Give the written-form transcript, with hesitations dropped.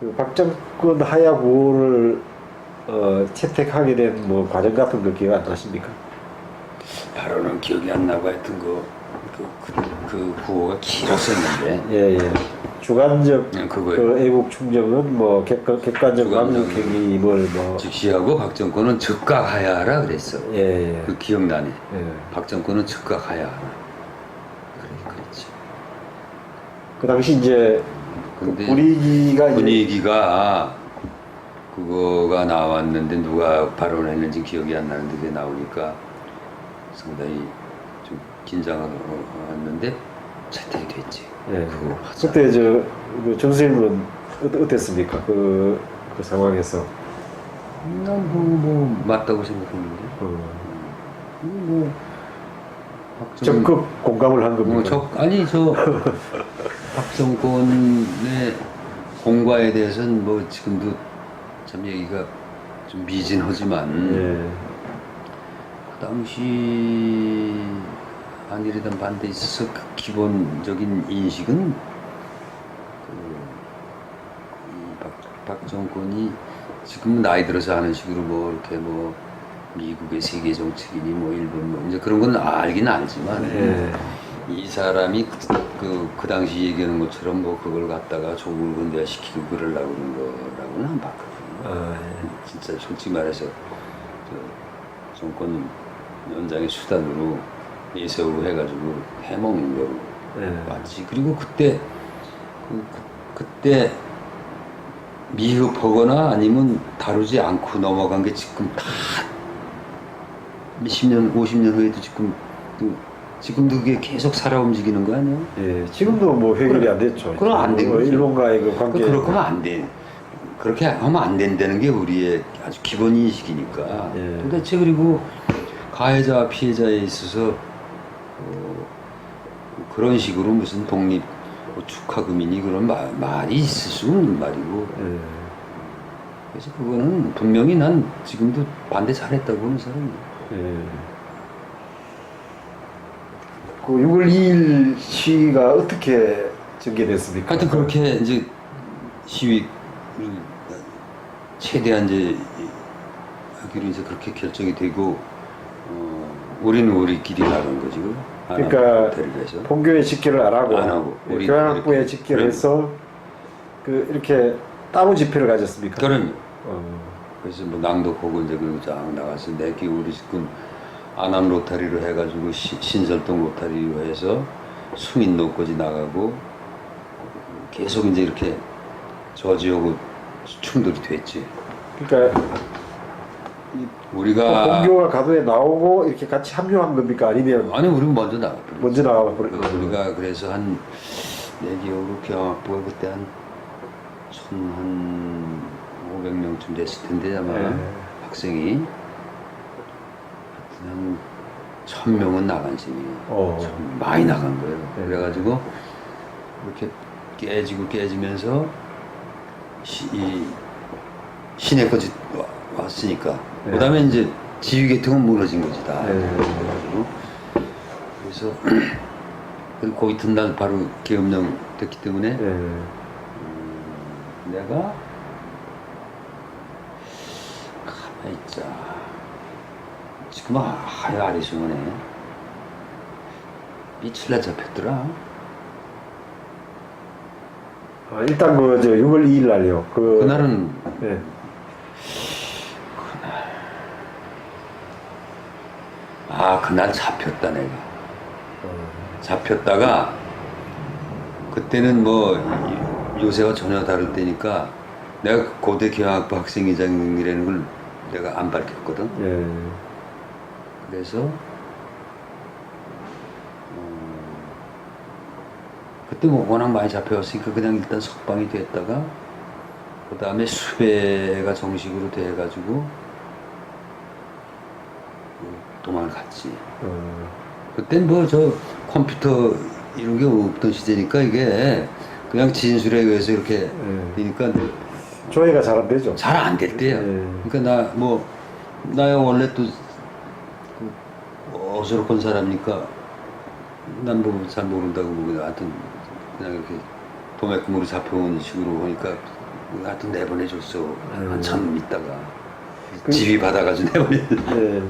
그 박정권 하야구를 채택하게 된 뭐 과정 같은 거 기억 안 나십니까? 바로는 기억이 안 나고 하여튼 그 구호가 길었었는데 예. 주관적 그거예요. 그 애국 충정은 뭐 객관적 주관적 왕족행위임을 뭐 즉시하고 박정권은 즉각하야하라 그랬어. 예. 그 기억나네. 예. 박정권은 즉각하야하라. 그랬지. 그 당시 이제 그 근데 분위기가 이제 분위기가 그거가 나왔는데 누가 발언했는지 기억이 안 나는데 그게 나오니까 상당히 좀 긴장했는데 채택이 됐지. 예. 그거 하자. 그때 그 정수님은 어땠습니까? 그 상황에서. 난 그거 뭐 맞다고 생각했는데. 뭐 적극 공감을 한 겁니다. 아니 저 박정권의 공과에 대해서는 뭐 지금도 참 얘기가 좀 미진하지만 예. 그 당시 안일이던 반대에 있어서 그 기본적인 인식은 박정권이 지금 나이 들어서 하는 식으로 뭐 이렇게 뭐 미국의 세계 정책이니 뭐 일본 뭐 이제 그런 건 알긴 알지만 예. 이 사람이 그 당시 얘기하는 것처럼 뭐 그걸 갖다가 조국을 근대화시키고 그러려고 그런 거라고는 안 봤거든요. 진짜 솔직히 말해서 저 정권 연장의 수단으로 내세우고 해가지고 해먹는 거로 봤지. 그리고 그때 미흡하거나 아니면 다루지 않고 넘어간 게 지금 다 몇십 년, 50년 후에도 지금도 그게 계속 살아 움직이는 거 아니야? 예, 지금도 뭐 해결이 안 됐죠. 그럼 안 된 거죠. 일본과의 그 관계. 그렇게 하면 안 돼. 그렇게 하면 안 된다는 게 우리의 아주 기본 인식이니까. 예. 도대체 그리고 가해자와 피해자에 있어서 그런 식으로 무슨 독립 뭐 축하금이니 그런 말이 있을 수 없는 말이고. 예. 그래서 그거는 분명히 난 지금도 반대 잘했다고 보는 사람이야. 예. 그 6월 2일 시위가 어떻게 전개됐습니까? 하여튼 그렇게 이제 시위 최대한 이제 하기로 이제 그렇게 결정이 되고 우리는 우리끼리 나간 거지. 그러니까 해서. 본교의 집계를 안 하고 우리 교향학부에 집계를 해서 그 이렇게 따로 집회를 가졌습니까? 그럼 그래서 뭐 낭독하고 이제 그리고 쫙 나가서 내기 우리 지금 안암 로타리로 해가지고 신설동 로타리로 해서 숭인로까지 나가고 계속 이제 이렇게 저지하고 충돌이 됐지. 그러니까 우리가 본교가 가도에 나오고 이렇게 같이 합류한 겁니까? 아니면 아니 우리 먼저 나가. 먼저 나와 버린 우리가 그래서 내 기억으로 교향학부가 그때 한 1,500명쯤 됐을 텐데 아마 학생이 한 1,000명은 나간 셈이에요. 많이 나간 거예요. 그래가지고 이렇게 깨지면서 이 시내까지 왔으니까 그 다음에 이제 지휘계통은 무너진 거지 다. 그래서 거기 이튿날 바로 계엄령 됐기 때문에 내가 가만히 있자. 지금 하여 아리수문에 며칠날 잡혔더라. 일단 그 6월 2일 날요. 그날은 그날 잡혔다 내가. 잡혔다가 그때는 뭐 요새와 전혀 다를 때니까 내가 고대 교향학부 학생회장이라는 걸 내가 안 밝혔거든. 그래서 그때 뭐 워낙 많이 잡혀왔으니까 그냥 일단 석방이 됐다가 그 다음에 수배가 정식으로 돼가지고 도망을 갔지. 그땐 뭐 저 컴퓨터 이런 게 없던 시대니까 이게 그냥 진술에 의해서 이렇게 되니까 조회가 잘 안 되죠. 잘 안 될 때요. 그러니까 나야 원래 또 어설픈 사람이니까 난 뭐 잘 모른다고 하여튼 그냥 이렇게 도매금으로 잡혀온 식으로 보니까 하여튼 내보내줬어. 한참 있다가 집이 받아가지고 내보내. 네.